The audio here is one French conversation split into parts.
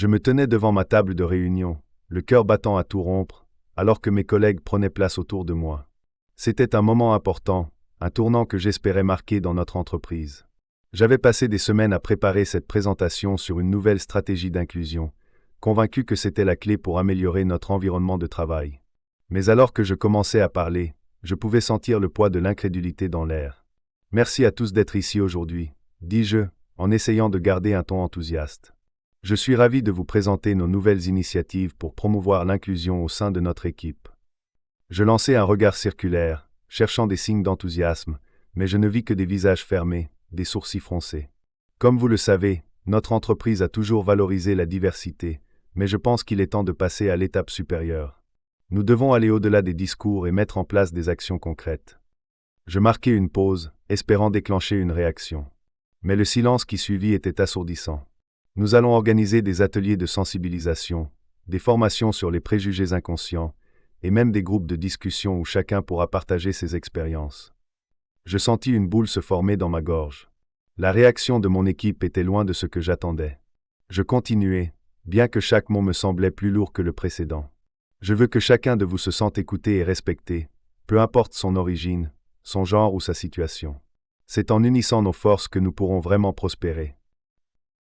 Je me tenais devant ma table de réunion, le cœur battant à tout rompre, alors que mes collègues prenaient place autour de moi. C'était un moment important, un tournant que j'espérais marquer dans notre entreprise. J'avais passé des semaines à préparer cette présentation sur une nouvelle stratégie d'inclusion, convaincu que c'était la clé pour améliorer notre environnement de travail. Mais alors que je commençais à parler, je pouvais sentir le poids de l'incrédulité dans l'air. « Merci à tous d'être ici aujourd'hui », dis-je, en essayant de garder un ton enthousiaste. Je suis ravi de vous présenter nos nouvelles initiatives pour promouvoir l'inclusion au sein de notre équipe. Je lançai un regard circulaire, cherchant des signes d'enthousiasme, mais je ne vis que des visages fermés, des sourcils froncés. Comme vous le savez, notre entreprise a toujours valorisé la diversité, mais je pense qu'il est temps de passer à l'étape supérieure. Nous devons aller au-delà des discours et mettre en place des actions concrètes. Je marquai une pause, espérant déclencher une réaction. Mais le silence qui suivit était assourdissant. Nous allons organiser des ateliers de sensibilisation, des formations sur les préjugés inconscients, et même des groupes de discussion où chacun pourra partager ses expériences. Je sentis une boule se former dans ma gorge. La réaction de mon équipe était loin de ce que j'attendais. Je continuai, bien que chaque mot me semblait plus lourd que le précédent. Je veux que chacun de vous se sente écouté et respecté, peu importe son origine, son genre ou sa situation. C'est en unissant nos forces que nous pourrons vraiment prospérer.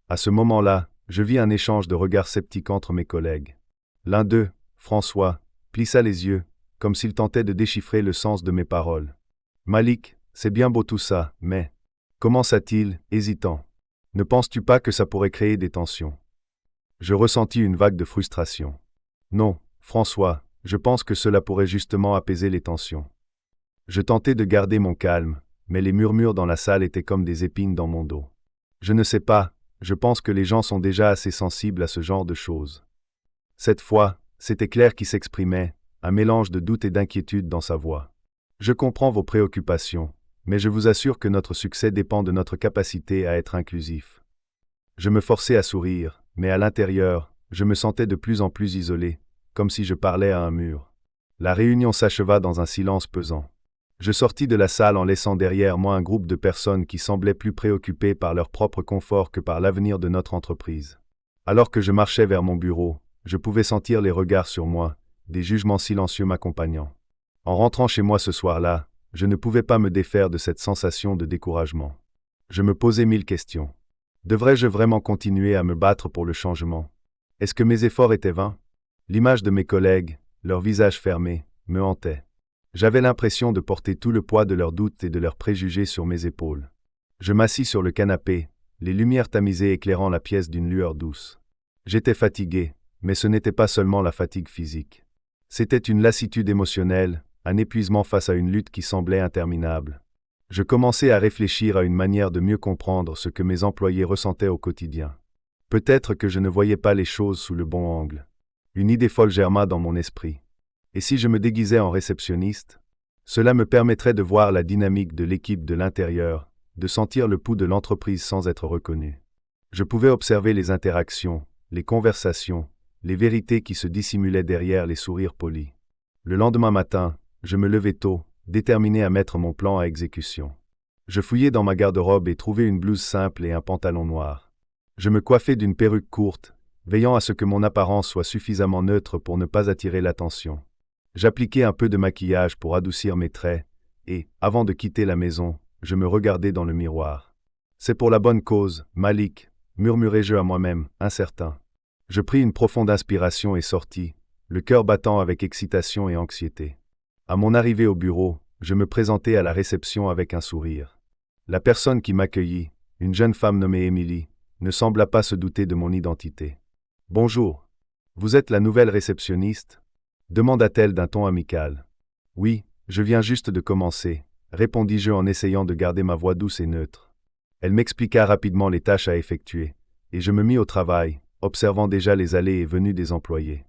À ce moment-là, je vis un échange de regards sceptiques entre mes collègues. L'un d'eux, François, plissa les yeux, comme s'il tentait de déchiffrer le sens de mes paroles. « Malik, c'est bien beau tout ça, mais… » commença-t-il, hésitant. « Ne penses-tu pas que ça pourrait créer des tensions ?» Je ressentis une vague de frustration. « Non, François, je pense que cela pourrait justement apaiser les tensions. » Je tentai de garder mon calme, mais les murmures dans la salle étaient comme des épines dans mon dos. « Je ne sais pas, je pense que les gens sont déjà assez sensibles à ce genre de choses. » Cette fois, c'était Claire qui s'exprimait, un mélange de doute et d'inquiétude dans sa voix. « Je comprends vos préoccupations, mais je vous assure que notre succès dépend de notre capacité à être inclusif. » Je me forçais à sourire, mais à l'intérieur, je me sentais de plus en plus isolé, comme si je parlais à un mur. La réunion s'acheva dans un silence pesant. Je sortis de la salle en laissant derrière moi un groupe de personnes qui semblaient plus préoccupées par leur propre confort que par l'avenir de notre entreprise. Alors que je marchais vers mon bureau, je pouvais sentir les regards sur moi, des jugements silencieux m'accompagnant. En rentrant chez moi ce soir-là, je ne pouvais pas me défaire de cette sensation de découragement. Je me posais 1000 questions. Devrais-je vraiment continuer à me battre pour le changement? Est-ce que mes efforts étaient vains? L'image de mes collègues, leurs visages fermés, me hantait. J'avais l'impression de porter tout le poids de leurs doutes et de leurs préjugés sur mes épaules. Je m'assis sur le canapé, les lumières tamisées éclairant la pièce d'une lueur douce. J'étais fatigué, mais ce n'était pas seulement la fatigue physique. C'était une lassitude émotionnelle, un épuisement face à une lutte qui semblait interminable. Je commençais à réfléchir à une manière de mieux comprendre ce que mes employés ressentaient au quotidien. Peut-être que je ne voyais pas les choses sous le bon angle. Une idée folle germa dans mon esprit. Et si je me déguisais en réceptionniste? Cela me permettrait de voir la dynamique de l'équipe de l'intérieur, de sentir le pouls de l'entreprise sans être reconnu. Je pouvais observer les interactions, les conversations, les vérités qui se dissimulaient derrière les sourires polis. Le lendemain matin, je me levai tôt, déterminé à mettre mon plan à exécution. Je fouillai dans ma garde-robe et trouvai une blouse simple et un pantalon noir. Je me coiffai d'une perruque courte, veillant à ce que mon apparence soit suffisamment neutre pour ne pas attirer l'attention. J'appliquai un peu de maquillage pour adoucir mes traits, et, avant de quitter la maison, je me regardai dans le miroir. « C'est pour la bonne cause, Malik », murmurai-je à moi-même, incertain. Je pris une profonde inspiration et sortis, le cœur battant avec excitation et anxiété. À mon arrivée au bureau, je me présentai à la réception avec un sourire. La personne qui m'accueillit, une jeune femme nommée Émilie, ne sembla pas se douter de mon identité. « Bonjour. Vous êtes la nouvelle réceptionniste ?» demanda-t-elle d'un ton amical. « Oui, je viens juste de commencer », répondis-je en essayant de garder ma voix douce et neutre. Elle m'expliqua rapidement les tâches à effectuer, et je me mis au travail, observant déjà les allées et venues des employés.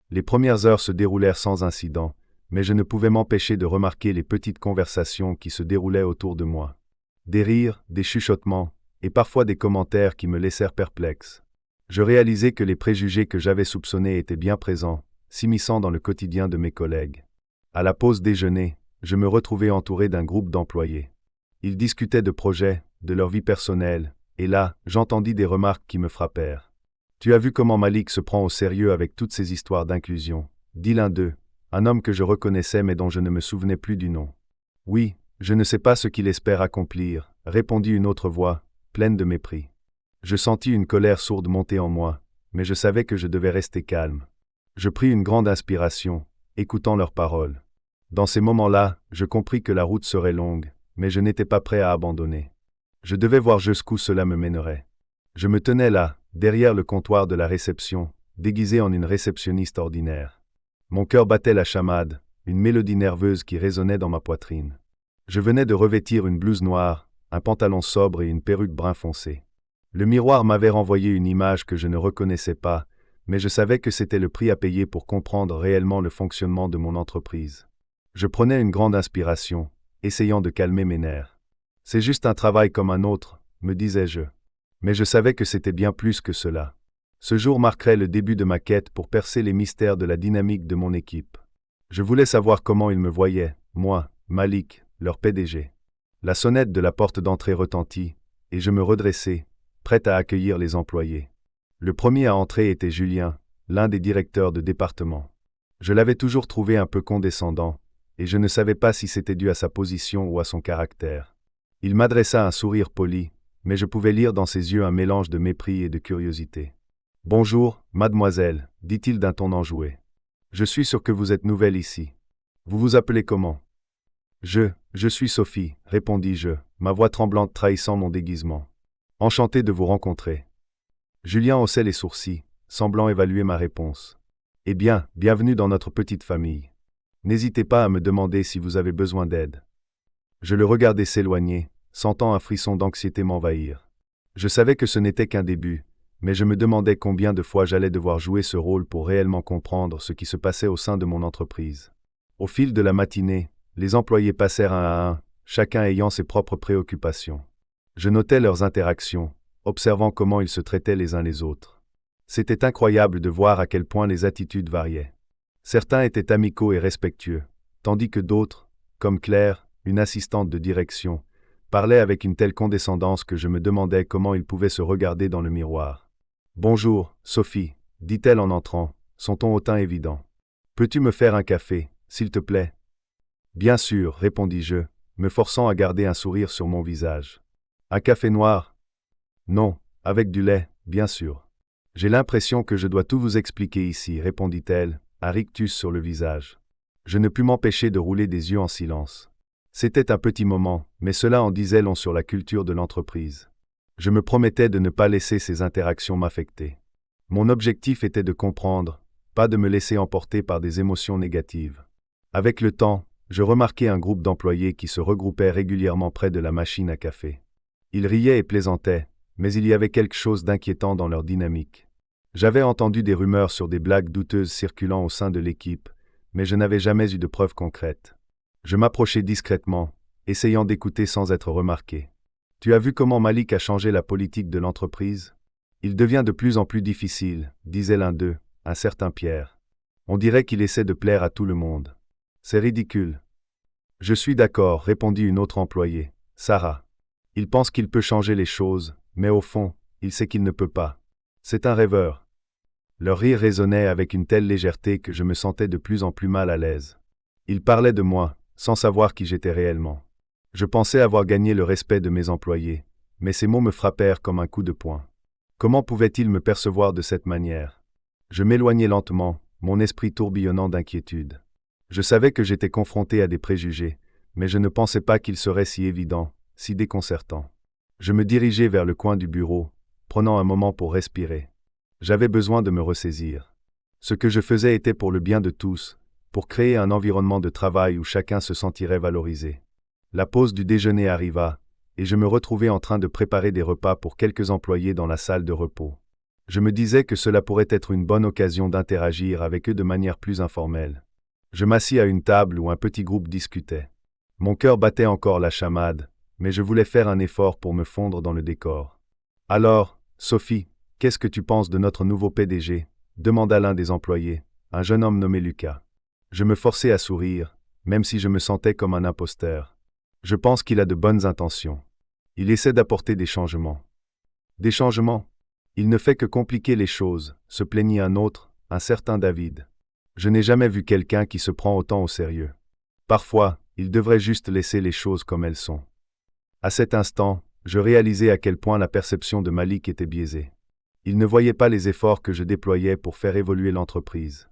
Les premières heures se déroulèrent sans incident, mais je ne pouvais m'empêcher de remarquer les petites conversations qui se déroulaient autour de moi. Des rires, des chuchotements, et parfois des commentaires qui me laissèrent perplexe. Je réalisais que les préjugés que j'avais soupçonnés étaient bien présents, s'immisçant dans le quotidien de mes collègues. À la pause déjeuner, je me retrouvai entouré d'un groupe d'employés. Ils discutaient de projets, de leur vie personnelle, et là, j'entendis des remarques qui me frappèrent. « Tu as vu comment Malik se prend au sérieux avec toutes ces histoires d'inclusion, dit l'un d'eux, un homme que je reconnaissais mais dont je ne me souvenais plus du nom. Oui, je ne sais pas ce qu'il espère accomplir, répondit une autre voix, pleine de mépris. Je sentis une colère sourde monter en moi, mais je savais que je devais rester calme. Je pris une grande inspiration, écoutant leurs paroles. Dans ces moments-là, je compris que la route serait longue, mais je n'étais pas prêt à abandonner. Je devais voir jusqu'où cela me mènerait. Je me tenais là, derrière le comptoir de la réception, déguisé en une réceptionniste ordinaire. Mon cœur battait la chamade, une mélodie nerveuse qui résonnait dans ma poitrine. Je venais de revêtir une blouse noire, un pantalon sobre et une perruque brun foncé. Le miroir m'avait renvoyé une image que je ne reconnaissais pas, mais je savais que c'était le prix à payer pour comprendre réellement le fonctionnement de mon entreprise. Je prenais une grande inspiration, essayant de calmer mes nerfs. C'est juste un travail comme un autre, me disais-je. Mais je savais que c'était bien plus que cela. Ce jour marquerait le début de ma quête pour percer les mystères de la dynamique de mon équipe. Je voulais savoir comment ils me voyaient, moi, Malik, leur PDG. La sonnette de la porte d'entrée retentit, et je me redressai, prêt à accueillir les employés. Le premier à entrer était Julien, l'un des directeurs de département. Je l'avais toujours trouvé un peu condescendant, et je ne savais pas si c'était dû à sa position ou à son caractère. Il m'adressa un sourire poli, mais je pouvais lire dans ses yeux un mélange de mépris et de curiosité. « Bonjour, mademoiselle, dit-il d'un ton enjoué. Je suis sûr que vous êtes nouvelle ici. Vous vous appelez comment ? Je suis Sophie, répondis-je, ma voix tremblante trahissant mon déguisement. Enchanté de vous rencontrer. Julien haussait les sourcils, semblant évaluer ma réponse. Eh bien, bienvenue dans notre petite famille. N'hésitez pas à me demander si vous avez besoin d'aide. Je le regardais s'éloigner, sentant un frisson d'anxiété m'envahir. Je savais que ce n'était qu'un début, mais je me demandais combien de fois j'allais devoir jouer ce rôle pour réellement comprendre ce qui se passait au sein de mon entreprise. Au fil de la matinée, les employés passèrent un à un, chacun ayant ses propres préoccupations. Je notais leurs interactions, observant comment ils se traitaient les uns les autres. C'était incroyable de voir à quel point les attitudes variaient. Certains étaient amicaux et respectueux, tandis que d'autres, comme Claire, une assistante de direction, parlaient avec une telle condescendance que je me demandais comment ils pouvaient se regarder dans le miroir. « Bonjour, Sophie, dit-elle en entrant, son ton hautain évident. Peux-tu me faire un café, s'il te plaît ? Bien sûr, répondis-je, me forçant à garder un sourire sur mon visage. Un café noir ? Non, avec du lait, bien sûr. J'ai l'impression que je dois tout vous expliquer ici, répondit-elle, un rictus sur le visage. Je ne pus m'empêcher de rouler des yeux en silence. C'était un petit moment, mais cela en disait long sur la culture de l'entreprise. Je me promettais de ne pas laisser ces interactions m'affecter. Mon objectif était de comprendre, pas de me laisser emporter par des émotions négatives. Avec le temps, je remarquai un groupe d'employés qui se regroupaient régulièrement près de la machine à café. Ils riaient et plaisantaient, mais il y avait quelque chose d'inquiétant dans leur dynamique. J'avais entendu des rumeurs sur des blagues douteuses circulant au sein de l'équipe, mais je n'avais jamais eu de preuves concrètes. Je m'approchai discrètement, essayant d'écouter sans être remarqué. « Tu as vu comment Malik a changé la politique de l'entreprise ? Il devient de plus en plus difficile, disait l'un d'eux, un certain Pierre. On dirait qu'il essaie de plaire à tout le monde. C'est ridicule. » Je suis d'accord, répondit une autre employée, Sarah. Il pense qu'il peut changer les choses, mais au fond, il sait qu'il ne peut pas. C'est un rêveur. Leur rire résonnait avec une telle légèreté que je me sentais de plus en plus mal à l'aise. Ils parlaient de moi, sans savoir qui j'étais réellement. Je pensais avoir gagné le respect de mes employés, mais ces mots me frappèrent comme un coup de poing. Comment pouvaient-ils me percevoir de cette manière ? Je m'éloignais lentement, mon esprit tourbillonnant d'inquiétude. Je savais que j'étais confronté à des préjugés, mais je ne pensais pas qu'ils seraient si évidents, si déconcertants. Je me dirigeai vers le coin du bureau, prenant un moment pour respirer. J'avais besoin de me ressaisir. Ce que je faisais était pour le bien de tous, pour créer un environnement de travail où chacun se sentirait valorisé. La pause du déjeuner arriva, et je me retrouvai en train de préparer des repas pour quelques employés dans la salle de repos. Je me disais que cela pourrait être une bonne occasion d'interagir avec eux de manière plus informelle. Je m'assis à une table où un petit groupe discutait. Mon cœur battait encore la chamade, mais je voulais faire un effort pour me fondre dans le décor. « Alors, Sophie, qu'est-ce que tu penses de notre nouveau PDG ?» demanda l'un des employés, un jeune homme nommé Lucas. Je me forçai à sourire, même si je me sentais comme un imposteur. Je pense qu'il a de bonnes intentions. Il essaie d'apporter des changements. Des changements ? Il ne fait que compliquer les choses, se plaignit un autre, un certain David. Je n'ai jamais vu quelqu'un qui se prend autant au sérieux. Parfois, il devrait juste laisser les choses comme elles sont. À cet instant, je réalisais à quel point la perception de Malik était biaisée. Il ne voyait pas les efforts que je déployais pour faire évoluer l'entreprise.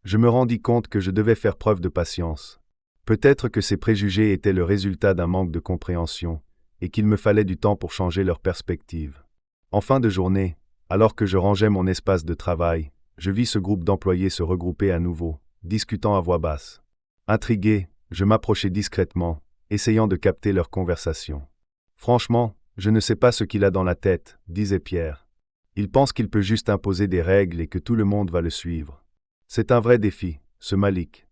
Je me rendis compte que je devais faire preuve de patience. Peut-être que ces préjugés étaient le résultat d'un manque de compréhension, et qu'il me fallait du temps pour changer leur perspective. En fin de journée, alors que je rangeais mon espace de travail, je vis ce groupe d'employés se regrouper à nouveau, discutant à voix basse. Intrigué, je m'approchai discrètement, essayant de capter leur conversation. « Franchement, je ne sais pas ce qu'il a dans la tête, » disait Pierre. « Il pense qu'il peut juste imposer des règles et que tout le monde va le suivre. C'est un vrai défi, ce Malik. »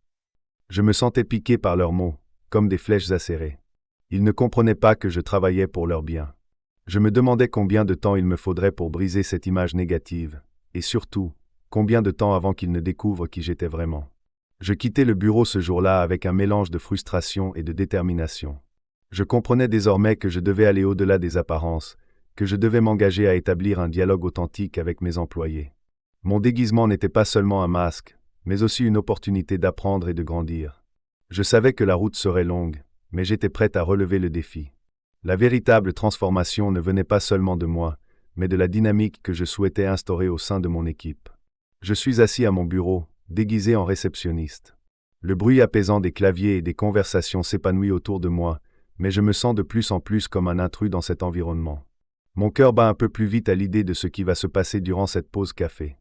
Je me sentais piqué par leurs mots, comme des flèches acérées. Ils ne comprenaient pas que je travaillais pour leur bien. Je me demandais combien de temps il me faudrait pour briser cette image négative, et surtout, combien de temps avant qu'ils ne découvrent qui j'étais vraiment. Je quittais le bureau ce jour-là avec un mélange de frustration et de détermination. Je comprenais désormais que je devais aller au-delà des apparences, que je devais m'engager à établir un dialogue authentique avec mes employés. Mon déguisement n'était pas seulement un masque, mais aussi une opportunité d'apprendre et de grandir. Je savais que la route serait longue, mais j'étais prêt à relever le défi. La véritable transformation ne venait pas seulement de moi, mais de la dynamique que je souhaitais instaurer au sein de mon équipe. Je suis assis à mon bureau, déguisé en réceptionniste. Le bruit apaisant des claviers et des conversations s'épanouit autour de moi, mais je me sens de plus en plus comme un intrus dans cet environnement. Mon cœur bat un peu plus vite à l'idée de ce qui va se passer durant cette pause café.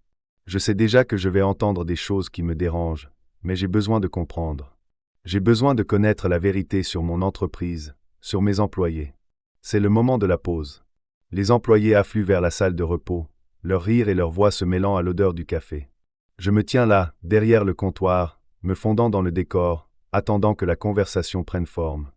Je sais déjà que je vais entendre des choses qui me dérangent, mais j'ai besoin de comprendre. J'ai besoin de connaître la vérité sur mon entreprise, sur mes employés. C'est le moment de la pause. Les employés affluent vers la salle de repos, leur rire et leur voix se mêlant à l'odeur du café. Je me tiens là, derrière le comptoir, me fondant dans le décor, attendant que la conversation prenne forme.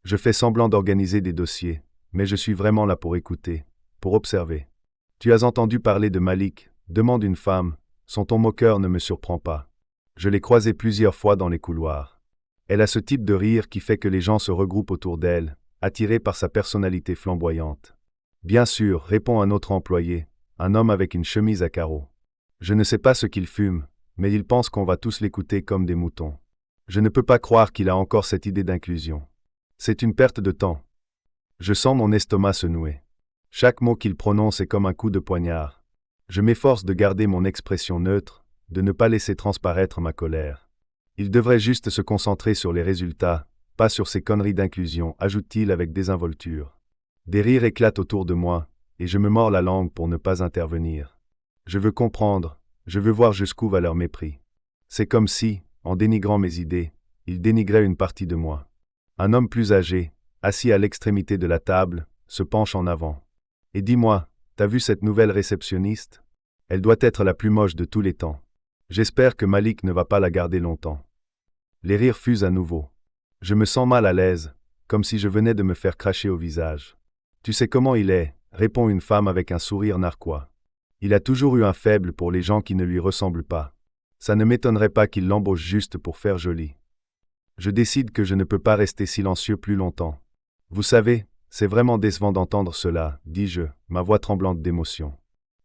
Je fais semblant d'organiser des dossiers, mais je suis vraiment là pour écouter, pour observer. « Tu as entendu parler de Malik ?» demande une femme. Son ton moqueur ne me surprend pas. Je l'ai croisé plusieurs fois dans les couloirs. Elle a ce type de rire qui fait que les gens se regroupent autour d'elle, attirés par sa personnalité flamboyante. Bien sûr, répond un autre employé, un homme avec une chemise à carreaux. Je ne sais pas ce qu'il fume, mais il pense qu'on va tous l'écouter comme des moutons. Je ne peux pas croire qu'il a encore cette idée d'inclusion. C'est une perte de temps. Je sens mon estomac se nouer. Chaque mot qu'il prononce est comme un coup de poignard. Je m'efforce de garder mon expression neutre, de ne pas laisser transparaître ma colère. Il devrait juste se concentrer sur les résultats, pas sur ces conneries d'inclusion, ajoute-t-il avec désinvolture. Des rires éclatent autour de moi, et je me mords la langue pour ne pas intervenir. Je veux comprendre, je veux voir jusqu'où va leur mépris. C'est comme si, en dénigrant mes idées, ils dénigraient une partie de moi. Un homme plus âgé, assis à l'extrémité de la table, se penche en avant. Et dis-moi, t'as vu cette nouvelle réceptionniste? Elle doit être la plus moche de tous les temps. J'espère que Malik ne va pas la garder longtemps. Les rires fusent à nouveau. Je me sens mal à l'aise, comme si je venais de me faire cracher au visage. Tu sais comment il est, répond une femme avec un sourire narquois. Il a toujours eu un faible pour les gens qui ne lui ressemblent pas. Ça ne m'étonnerait pas qu'il l'embauche juste pour faire joli. Je décide que je ne peux pas rester silencieux plus longtemps. Vous savez, c'est vraiment décevant d'entendre cela, dis-je, ma voix tremblante d'émotion.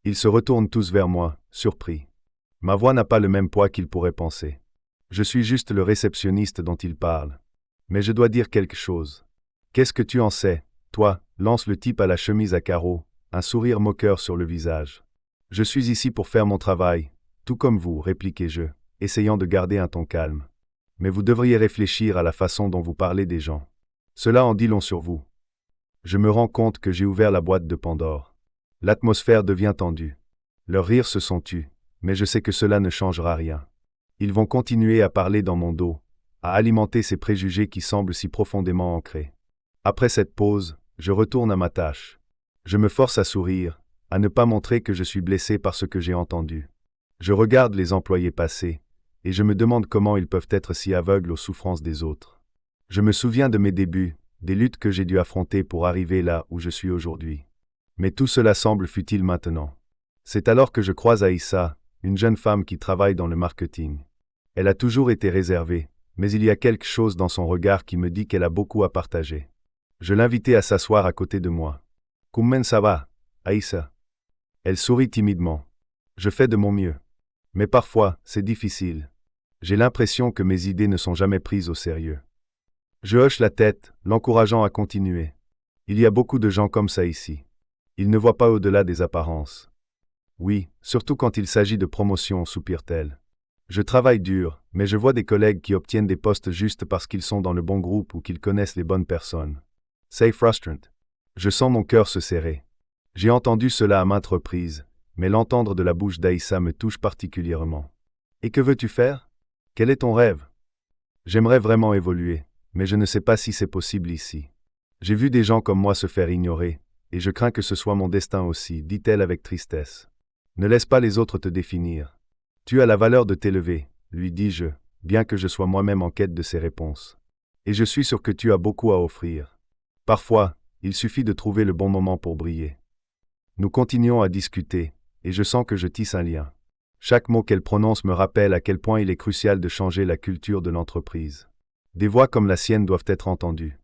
Ils se retournent tous vers moi, surpris. Ma voix n'a pas le même poids qu'ils pourraient penser. Je suis juste le réceptionniste dont ils parlent. Mais je dois dire quelque chose. Qu'est-ce que tu en sais, toi, lance le type à la chemise à carreaux, un sourire moqueur sur le visage. Je suis ici pour faire mon travail, tout comme vous, répliquai-je, essayant de garder un ton calme. Mais vous devriez réfléchir à la façon dont vous parlez des gens. Cela en dit long sur vous. Je me rends compte que j'ai ouvert la boîte de Pandore. L'atmosphère devient tendue. Leurs rires se sont tus, mais je sais que cela ne changera rien. Ils vont continuer à parler dans mon dos, à alimenter ces préjugés qui semblent si profondément ancrés. Après cette pause, je retourne à ma tâche. Je me force à sourire, à ne pas montrer que je suis blessé par ce que j'ai entendu. Je regarde les employés passer, et je me demande comment ils peuvent être si aveugles aux souffrances des autres. Je me souviens de mes débuts, des luttes que j'ai dû affronter pour arriver là où je suis aujourd'hui. Mais tout cela semble futile maintenant. C'est alors que je croise Aïssa, une jeune femme qui travaille dans le marketing. Elle a toujours été réservée, mais il y a quelque chose dans son regard qui me dit qu'elle a beaucoup à partager. Je l'invitai à s'asseoir à côté de moi. « Comment ça va, Aïssa ?» Elle sourit timidement. Je fais de mon mieux. Mais parfois, c'est difficile. J'ai l'impression que mes idées ne sont jamais prises au sérieux. Je hoche la tête, l'encourageant à continuer. Il y a beaucoup de gens comme ça ici. Ils ne voient pas au-delà des apparences. Oui, surtout quand il s'agit de promotion, soupire-t-elle. Je travaille dur, mais je vois des collègues qui obtiennent des postes juste parce qu'ils sont dans le bon groupe ou qu'ils connaissent les bonnes personnes. C'est frustrant. Je sens mon cœur se serrer. J'ai entendu cela à maintes reprises, mais l'entendre de la bouche d'Aïssa me touche particulièrement. Et que veux-tu faire? Quel est ton rêve? J'aimerais vraiment évoluer, mais je ne sais pas si c'est possible ici. J'ai vu des gens comme moi se faire ignorer, et je crains que ce soit mon destin aussi, dit-elle avec tristesse. Ne laisse pas les autres te définir. Tu as la valeur de t'élever, lui dis-je, bien que je sois moi-même en quête de ces réponses. Et je suis sûr que tu as beaucoup à offrir. Parfois, il suffit de trouver le bon moment pour briller. Nous continuons à discuter, et je sens que je tisse un lien. Chaque mot qu'elle prononce me rappelle à quel point il est crucial de changer la culture de l'entreprise. Des voix comme la sienne doivent être entendues.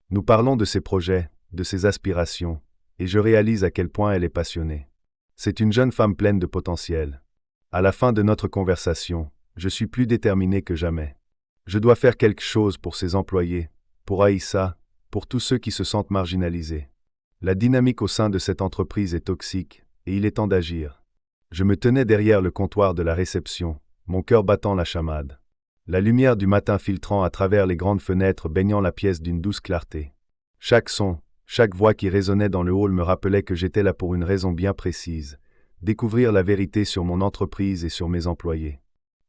Nous parlons de ses projets, de ses aspirations, et je réalise à quel point elle est passionnée. C'est une jeune femme pleine de potentiel. À la fin de notre conversation, je suis plus déterminé que jamais. Je dois faire quelque chose pour ses employés, pour Aïssa, pour tous ceux qui se sentent marginalisés. La dynamique au sein de cette entreprise est toxique, et il est temps d'agir. Je me tenais derrière le comptoir de la réception, mon cœur battant la chamade. La lumière du matin filtrant à travers les grandes fenêtres baignant la pièce d'une douce clarté. Chaque son, chaque voix qui résonnait dans le hall me rappelait que j'étais là pour une raison bien précise, découvrir la vérité sur mon entreprise et sur mes employés.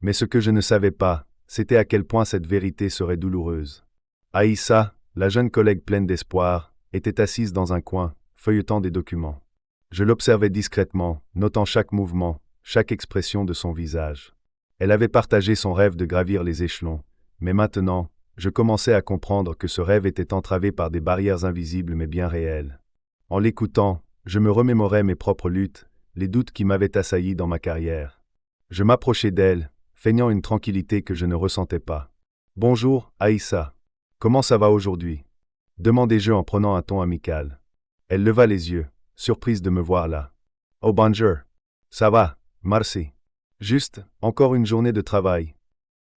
Mais ce que je ne savais pas, c'était à quel point cette vérité serait douloureuse. Aïssa, la jeune collègue pleine d'espoir, était assise dans un coin, feuilletant des documents. Je l'observais discrètement, notant chaque mouvement, chaque expression de son visage. Elle avait partagé son rêve de gravir les échelons, mais maintenant, je commençais à comprendre que ce rêve était entravé par des barrières invisibles mais bien réelles. En l'écoutant, je me remémorais mes propres luttes, les doutes qui m'avaient assailli dans ma carrière. Je m'approchai d'elle, feignant une tranquillité que je ne ressentais pas. « Bonjour, Aïssa. Comment ça va aujourd'hui » demandai-je en prenant un ton amical. Elle leva les yeux, surprise de me voir là. « Oh bonjour. Ça va, merci. Juste, encore une journée de travail.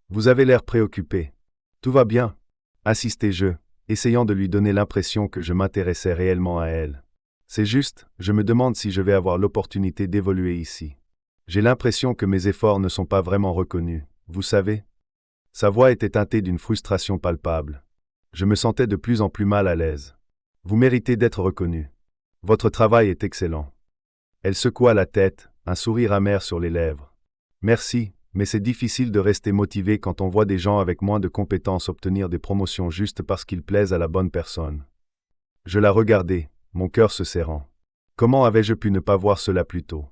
Vous avez l'air préoccupé. Tout va bien ?» insistai-je, essayant de lui donner l'impression que je m'intéressais réellement à elle. C'est juste, je me demande si je vais avoir l'opportunité d'évoluer ici. J'ai l'impression que mes efforts ne sont pas vraiment reconnus, vous savez. Sa voix était teintée d'une frustration palpable. Je me sentais de plus en plus mal à l'aise. Vous méritez d'être reconnu. Votre travail est excellent. Elle secoua la tête, un sourire amer sur les lèvres. Merci, mais c'est difficile de rester motivé quand on voit des gens avec moins de compétences obtenir des promotions juste parce qu'ils plaisent à la bonne personne. Je la regardai, mon cœur se serrant. Comment avais-je pu ne pas voir cela plus tôt?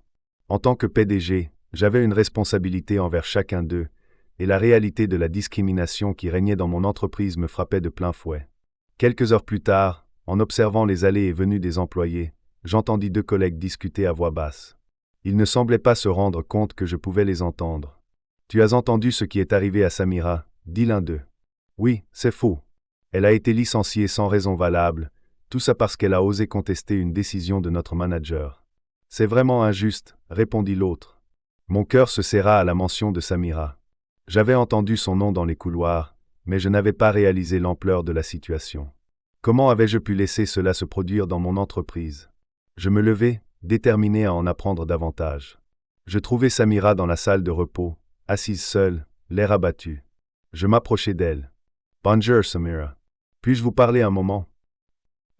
En tant que PDG, j'avais une responsabilité envers chacun d'eux, et la réalité de la discrimination qui régnait dans mon entreprise me frappait de plein fouet. Quelques heures plus tard, en observant les allées et venues des employés, j'entendis deux collègues discuter à voix basse. Ils ne semblaient pas se rendre compte que je pouvais les entendre. « Tu as entendu ce qui est arrivé à Samira » dit l'un d'eux. « Oui, c'est faux. Elle a été licenciée sans raison valable, tout ça parce qu'elle a osé contester une décision de notre manager. »« C'est vraiment injuste, » répondit l'autre. Mon cœur se serra à la mention de Samira. J'avais entendu son nom dans les couloirs, mais je n'avais pas réalisé l'ampleur de la situation. Comment avais-je pu laisser cela se produire dans mon entreprise? Je me levai, déterminé à en apprendre davantage. Je trouvai Samira dans la salle de repos, assise seule, l'air abattu. Je m'approchai d'elle. « Bonjour Samira. Puis-je vous parler un moment ?»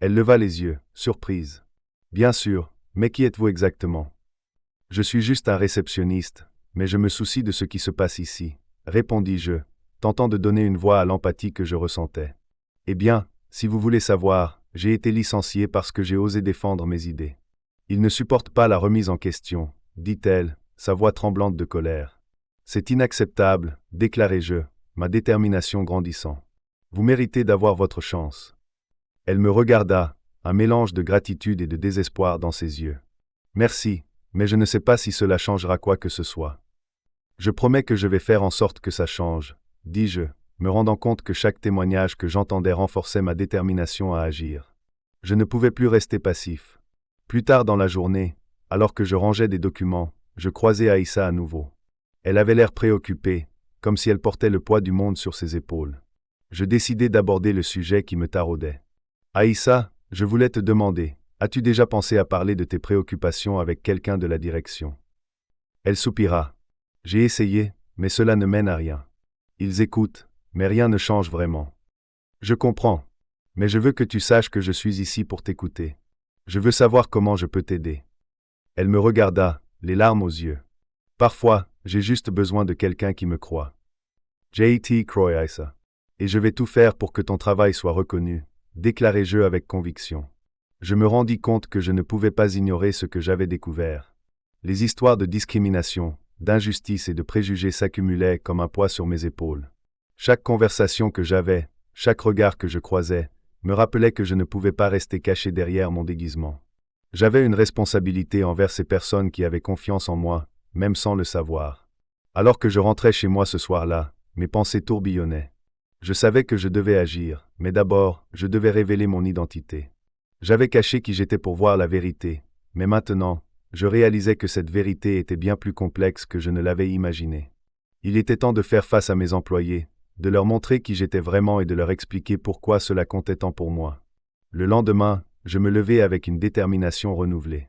Elle leva les yeux, surprise. « Bien sûr, mais qui êtes-vous exactement ?»« Je suis juste un réceptionniste, mais je me soucie de ce qui se passe ici. » répondis-je, tentant de donner une voix à l'empathie que je ressentais. « Eh bien, si vous voulez savoir, j'ai été licencié parce que j'ai osé défendre mes idées. »« Il ne supporte pas la remise en question, » dit-elle, sa voix tremblante de colère. « C'est inacceptable, déclarai-je, ma détermination grandissant. Vous méritez d'avoir votre chance. » Elle me regarda, un mélange de gratitude et de désespoir dans ses yeux. « Merci, mais je ne sais pas si cela changera quoi que ce soit. » « Je promets que je vais faire en sorte que ça change, » dis-je, me rendant compte que chaque témoignage que j'entendais renforçait ma détermination à agir. Je ne pouvais plus rester passif. Plus tard dans la journée, Alors que je rangeais des documents, je croisai Aïssa à nouveau. Elle avait l'air préoccupée, comme si elle portait le poids du monde sur ses épaules. Je décidai d'aborder le sujet qui me taraudait. Aïssa, je voulais te demander, as-tu déjà pensé à parler de tes préoccupations avec quelqu'un de la direction? Elle soupira. J'ai essayé, mais cela ne mène à rien. Ils écoutent, mais rien ne change vraiment. Je comprends. Mais je veux que tu saches que je suis ici pour t'écouter. Je veux savoir comment je peux t'aider. Elle me regarda, les larmes aux yeux. Parfois, j'ai juste besoin de quelqu'un qui me croit. J.T. Croy Aïssa. Et je vais tout faire pour que ton travail soit reconnu, déclarai-je avec conviction. Je me rendis compte que je ne pouvais pas ignorer ce que j'avais découvert. Les histoires de discrimination, d'injustice et de préjugés s'accumulaient comme un poids sur mes épaules. Chaque conversation que j'avais, chaque regard que je croisais, me rappelait que je ne pouvais pas rester caché derrière mon déguisement. J'avais une responsabilité envers ces personnes qui avaient confiance en moi, même sans le savoir. Alors que je rentrais chez moi ce soir-là, mes pensées tourbillonnaient. Je savais que je devais agir, mais d'abord, je devais révéler mon identité. J'avais caché qui j'étais pour voir la vérité, mais maintenant, je réalisais que cette vérité était bien plus complexe que je ne l'avais imaginé. Il était temps de faire face à mes employés, de leur montrer qui j'étais vraiment et de leur expliquer pourquoi cela comptait tant pour moi. Le lendemain, je me levai avec une détermination renouvelée.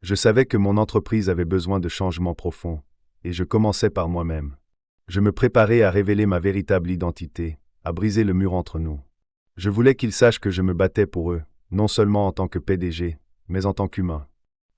Je savais que mon entreprise avait besoin de changements profonds, et je commençais par moi-même. Je me préparais à révéler ma véritable identité, à briser le mur entre nous. Je voulais qu'ils sachent que je me battais pour eux, non seulement en tant que PDG, mais en tant qu'humain.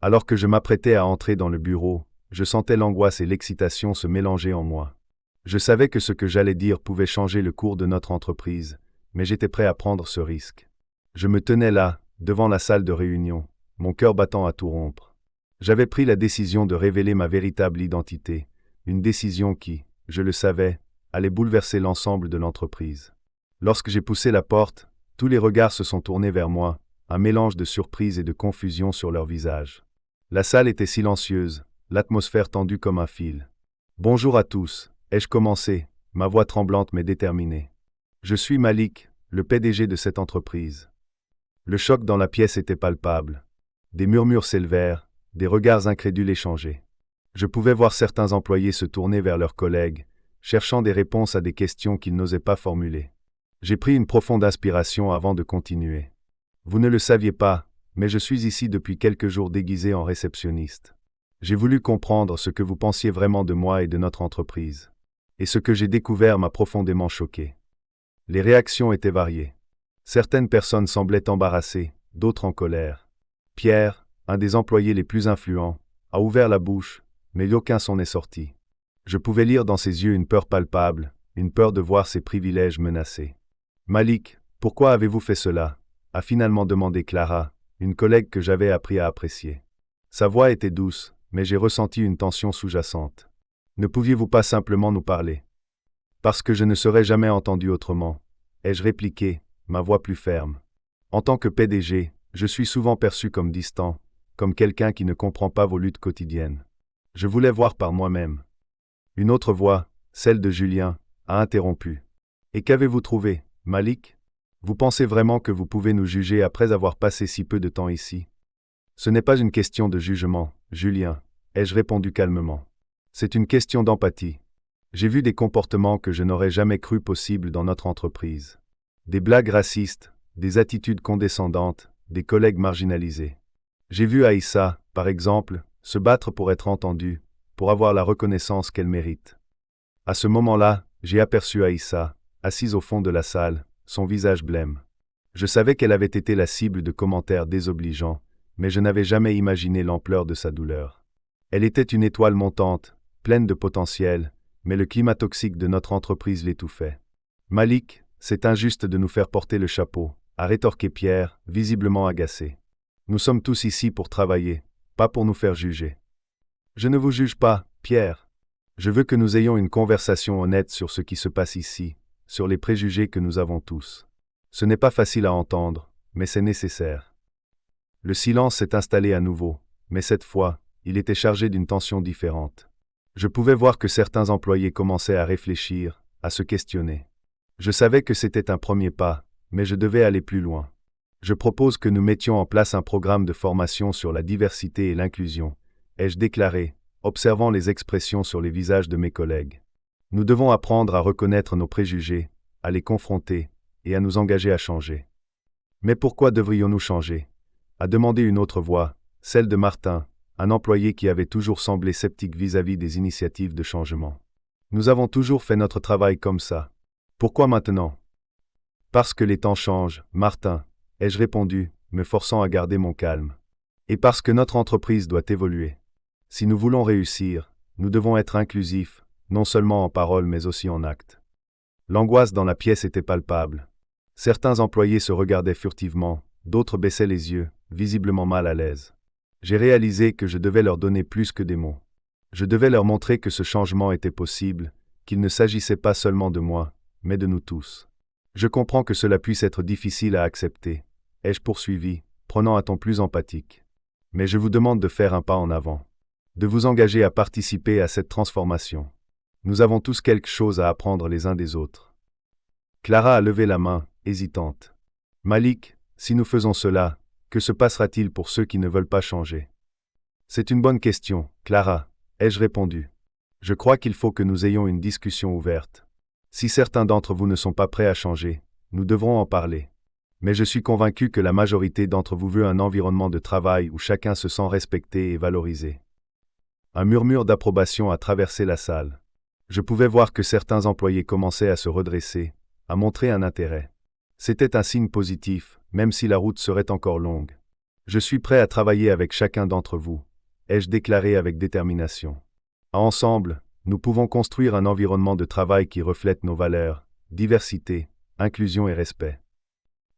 Alors que je m'apprêtais à entrer dans le bureau, je sentais l'angoisse et l'excitation se mélanger en moi. Je savais que ce que j'allais dire pouvait changer le cours de notre entreprise, mais j'étais prêt à prendre ce risque. Je me tenais là, devant la salle de réunion, mon cœur battant à tout rompre. J'avais pris la décision de révéler ma véritable identité, une décision qui, je le savais, allait bouleverser l'ensemble de l'entreprise. Lorsque j'ai poussé la porte, tous les regards se sont tournés vers moi, un mélange de surprise et de confusion sur leurs visages. La salle était silencieuse, l'atmosphère tendue comme un fil. « Bonjour à tous », ai-je commencé, ma voix tremblante mais déterminée. « Je suis Malik, le PDG de cette entreprise. » Le choc dans la pièce était palpable. Des murmures s'élevèrent, des regards incrédules échangés. Je pouvais voir certains employés se tourner vers leurs collègues, cherchant des réponses à des questions qu'ils n'osaient pas formuler. J'ai pris une profonde inspiration avant de continuer. Vous ne le saviez pas, mais je suis ici depuis quelques jours déguisé en réceptionniste. J'ai voulu comprendre ce que vous pensiez vraiment de moi et de notre entreprise. Et ce que j'ai découvert m'a profondément choqué. Les réactions étaient variées. Certaines personnes semblaient embarrassées, d'autres en colère. Pierre, un des employés les plus influents, a ouvert la bouche, mais aucun son n'est sorti. Je pouvais lire dans ses yeux une peur palpable, une peur de voir ses privilèges menacés. « Malik, pourquoi avez-vous fait cela ?» a finalement demandé Clara, une collègue que j'avais appris à apprécier. Sa voix était douce, mais j'ai ressenti une tension sous-jacente. « Ne pouviez-vous pas simplement nous parler ?»« Parce que je ne serais jamais entendu autrement, » ai-je répliqué, ma voix plus ferme. En tant que PDG, je suis souvent perçu comme distant, comme quelqu'un qui ne comprend pas vos luttes quotidiennes. Je voulais voir par moi-même. Une autre voix, celle de Julien, a interrompu. « Et qu'avez-vous trouvé, Malik ? Vous pensez vraiment que vous pouvez nous juger après avoir passé si peu de temps ici ? » Ce n'est pas une question de jugement, Julien, ai-je répondu calmement. C'est une question d'empathie. J'ai vu des comportements que je n'aurais jamais cru possibles dans notre entreprise. Des blagues racistes, des attitudes condescendantes, des collègues marginalisés. J'ai vu Aïssa, par exemple, se battre pour être entendue, pour avoir la reconnaissance qu'elle mérite. À ce moment-là, j'ai aperçu Aïssa, assise au fond de la salle, son visage blême. Je savais qu'elle avait été la cible de commentaires désobligeants, mais je n'avais jamais imaginé l'ampleur de sa douleur. Elle était une étoile montante, pleine de potentiel, mais le climat toxique de notre entreprise l'étouffait. « Malik, c'est injuste de nous faire porter le chapeau », a rétorqué Pierre, visiblement agacé. « Nous sommes tous ici pour travailler, pas pour nous faire juger. » « Je ne vous juge pas, Pierre. Je veux que nous ayons une conversation honnête sur ce qui se passe ici, sur les préjugés que nous avons tous. Ce n'est pas facile à entendre, mais c'est nécessaire. » Le silence s'est installé à nouveau, mais cette fois, il était chargé d'une tension différente. Je pouvais voir que certains employés commençaient à réfléchir, à se questionner. Je savais que c'était un premier pas, mais je devais aller plus loin. Je propose que nous mettions en place un programme de formation sur la diversité et l'inclusion, ai-je déclaré, observant les expressions sur les visages de mes collègues. Nous devons apprendre à reconnaître nos préjugés, à les confronter, et à nous engager à changer. Mais pourquoi devrions-nous changer? A demandé une autre voix, celle de Martin, un employé qui avait toujours semblé sceptique vis-à-vis des initiatives de changement. Nous avons toujours fait notre travail comme ça. Pourquoi maintenant? Parce que les temps changent, Martin, ai-je répondu, me forçant à garder mon calme. Et parce que notre entreprise doit évoluer. Si nous voulons réussir, nous devons être inclusifs, non seulement en parole mais aussi en actes. L'angoisse dans la pièce était palpable. Certains employés se regardaient furtivement, d'autres baissaient les yeux, visiblement mal à l'aise. J'ai réalisé que je devais leur donner plus que des mots. Je devais leur montrer que ce changement était possible, qu'il ne s'agissait pas seulement de moi, mais de nous tous. Je comprends que cela puisse être difficile à accepter, ai-je poursuivi, prenant un ton plus empathique. Mais je vous demande de faire un pas en avant, de vous engager à participer à cette transformation. Nous avons tous quelque chose à apprendre les uns des autres. Clara a levé la main, hésitante. Malik, si nous faisons cela, que se passera-t-il pour ceux qui ne veulent pas changer? C'est une bonne question, Clara, ai-je répondu. Je crois qu'il faut que nous ayons une discussion ouverte. Si certains d'entre vous ne sont pas prêts à changer, nous devrons en parler. Mais je suis convaincu que la majorité d'entre vous veut un environnement de travail où chacun se sent respecté et valorisé. Un murmure d'approbation a traversé la salle. Je pouvais voir que certains employés commençaient à se redresser, à montrer un intérêt. C'était un signe positif, même si la route serait encore longue. Je suis prêt à travailler avec chacun d'entre vous, ai-je déclaré avec détermination. Ensemble, nous pouvons construire un environnement de travail qui reflète nos valeurs, diversité, inclusion et respect.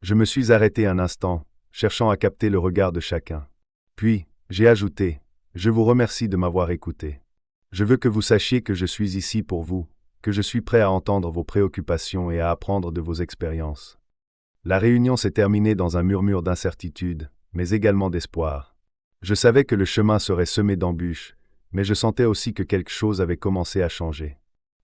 Je me suis arrêté un instant, cherchant à capter le regard de chacun. Puis, j'ai ajouté, je vous remercie de m'avoir écouté. Je veux que vous sachiez que je suis ici pour vous, que je suis prêt à entendre vos préoccupations et à apprendre de vos expériences. La réunion s'est terminée dans un murmure d'incertitude, mais également d'espoir. Je savais que le chemin serait semé d'embûches, mais je sentais aussi que quelque chose avait commencé à changer.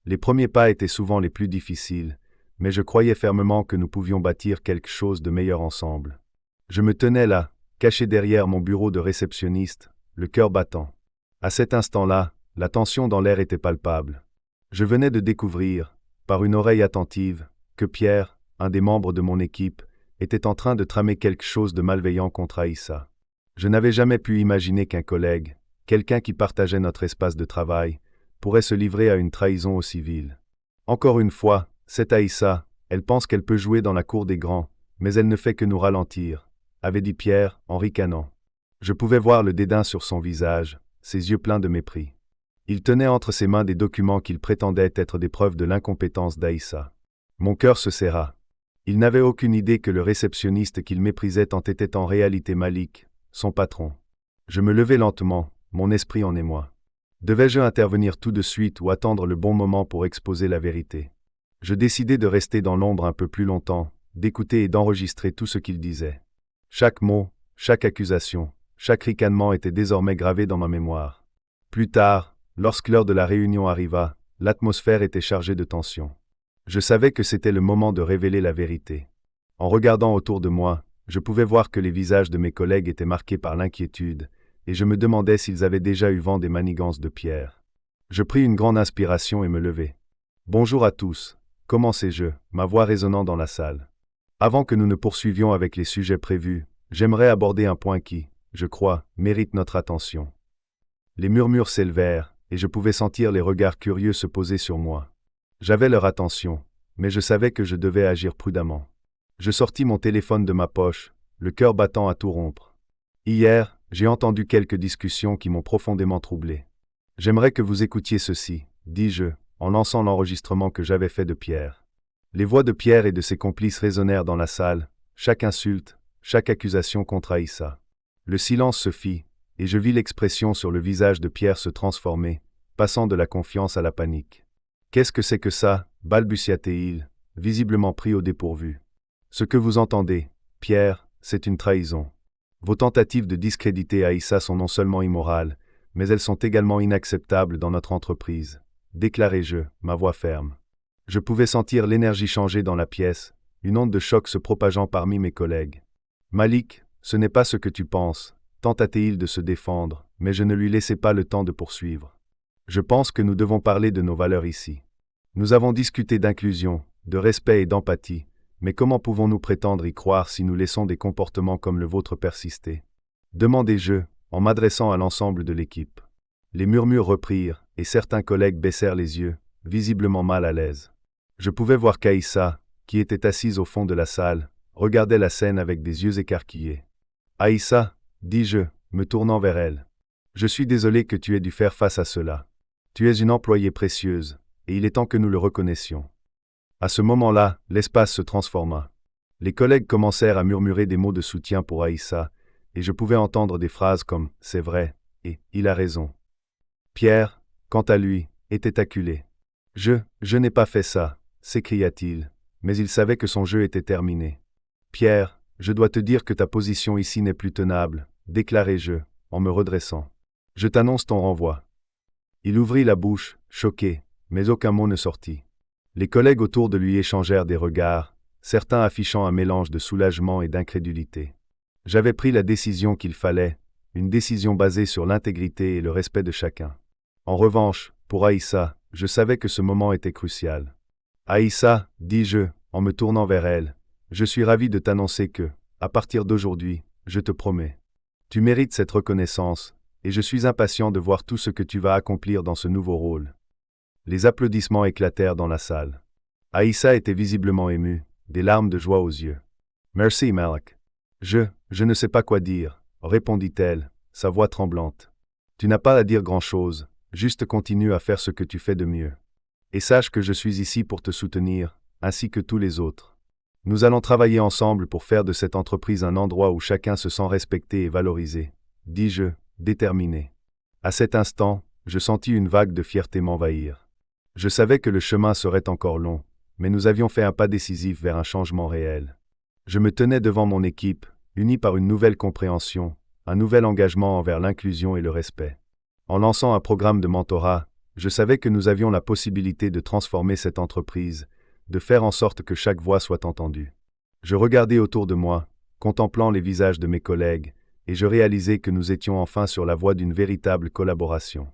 Les premiers pas étaient souvent les plus difficiles, mais je croyais fermement que nous pouvions bâtir quelque chose de meilleur ensemble. Je me tenais là, caché derrière mon bureau de réceptionniste, le cœur battant. À cet instant-là, la tension dans l'air était palpable. Je venais de découvrir, par une oreille attentive, que Pierre, un des membres de mon équipe, était en train de tramer quelque chose de malveillant contre Aïssa. Je n'avais jamais pu imaginer qu'un collègue, quelqu'un qui partageait notre espace de travail, pourrait se livrer à une trahison aussi vile. Encore une fois, cette Aïssa, elle pense qu'elle peut jouer dans la cour des grands, mais elle ne fait que nous ralentir, avait dit Pierre, en ricanant. Je pouvais voir le dédain sur son visage, ses yeux pleins de mépris. Il tenait entre ses mains des documents qu'il prétendait être des preuves de l'incompétence d'Aïssa. Mon cœur se serra. Il n'avait aucune idée que le réceptionniste qu'il méprisait tant était en réalité Malik, son patron. Je me levai lentement, mon esprit en émoi. Devais-je intervenir tout de suite ou attendre le bon moment pour exposer la vérité? Je décidai de rester dans l'ombre un peu plus longtemps, d'écouter et d'enregistrer tout ce qu'il disait. Chaque mot, chaque accusation, chaque ricanement était désormais gravé dans ma mémoire. Plus tard, lorsque l'heure de la réunion arriva, l'atmosphère était chargée de tension. Je savais que c'était le moment de révéler la vérité. En regardant autour de moi, je pouvais voir que les visages de mes collègues étaient marqués par l'inquiétude, et je me demandais s'ils avaient déjà eu vent des manigances de Pierre. Je pris une grande inspiration et me levai. Bonjour à tous, commençai-je, ma voix résonnant dans la salle. Avant que nous ne poursuivions avec les sujets prévus, j'aimerais aborder un point qui, je crois, mérite notre attention. Les murmures s'élevèrent, et je pouvais sentir les regards curieux se poser sur moi. J'avais leur attention, mais je savais que je devais agir prudemment. Je sortis mon téléphone de ma poche, le cœur battant à tout rompre. Hier, j'ai entendu quelques discussions qui m'ont profondément troublé. J'aimerais que vous écoutiez ceci, dis-je, en lançant l'enregistrement que j'avais fait de Pierre. Les voix de Pierre et de ses complices résonnèrent dans la salle, chaque insulte, chaque accusation contre Aïssa. Le silence se fit, et je vis l'expression sur le visage de Pierre se transformer, passant de la confiance à la panique. « Qu'est-ce que c'est que ça » balbutia-t-il, visiblement pris au dépourvu. « Ce que vous entendez, Pierre, c'est une trahison. Vos tentatives de discréditer Aïssa sont non seulement immorales, mais elles sont également inacceptables dans notre entreprise, déclarai-je, ma voix ferme. Je pouvais sentir l'énergie changer dans la pièce, une onde de choc se propageant parmi mes collègues. Malik, ce n'est pas ce que tu penses, tenta-t-il de se défendre, mais je ne lui laissai pas le temps de poursuivre. Je pense que nous devons parler de nos valeurs ici. Nous avons discuté d'inclusion, de respect et d'empathie, mais comment pouvons-nous prétendre y croire si nous laissons des comportements comme le vôtre persister? Demandai-je, en m'adressant à l'ensemble de l'équipe. Les murmures reprirent, et certains collègues baissèrent les yeux, visiblement mal à l'aise. Je pouvais voir qu'Aïssa, qui était assise au fond de la salle, regardait la scène avec des yeux écarquillés. « Aïssa, dis-je, me tournant vers elle. Je suis désolé que tu aies dû faire face à cela. Tu es une employée précieuse, et il est temps que nous le reconnaissions. » À ce moment-là, l'espace se transforma. Les collègues commencèrent à murmurer des mots de soutien pour Aïssa, et je pouvais entendre des phrases comme « c'est vrai » et « il a raison ». Pierre, quant à lui, était acculé. « Je n'ai pas fait ça », s'écria-t-il, mais il savait que son jeu était terminé. « Pierre, je dois te dire que ta position ici n'est plus tenable, déclarai-je, en me redressant. Je t'annonce ton renvoi. » Il ouvrit la bouche, choqué, mais aucun mot ne sortit. Les collègues autour de lui échangèrent des regards, certains affichant un mélange de soulagement et d'incrédulité. J'avais pris la décision qu'il fallait, une décision basée sur l'intégrité et le respect de chacun. En revanche, pour Aïssa, je savais que ce moment était crucial. « Aïssa, dis-je, en me tournant vers elle, je suis ravi de t'annoncer que, à partir d'aujourd'hui, je te promets. Tu mérites cette reconnaissance, et je suis impatient de voir tout ce que tu vas accomplir dans ce nouveau rôle. » Les applaudissements éclatèrent dans la salle. Aïssa était visiblement émue, des larmes de joie aux yeux. « Merci, Malak. Je ne sais pas quoi dire, » répondit-elle, sa voix tremblante. « Tu n'as pas à dire grand-chose, juste continue à faire ce que tu fais de mieux. Et sache que je suis ici pour te soutenir, ainsi que tous les autres. Nous allons travailler ensemble pour faire de cette entreprise un endroit où chacun se sent respecté et valorisé, » dis-je, déterminé. À cet instant, je sentis une vague de fierté m'envahir. Je savais que le chemin serait encore long, mais nous avions fait un pas décisif vers un changement réel. Je me tenais devant mon équipe, unie par une nouvelle compréhension, un nouvel engagement envers l'inclusion et le respect. En lançant un programme de mentorat, je savais que nous avions la possibilité de transformer cette entreprise, de faire en sorte que chaque voix soit entendue. Je regardais autour de moi, contemplant les visages de mes collègues, et je réalisais que nous étions enfin sur la voie d'une véritable collaboration.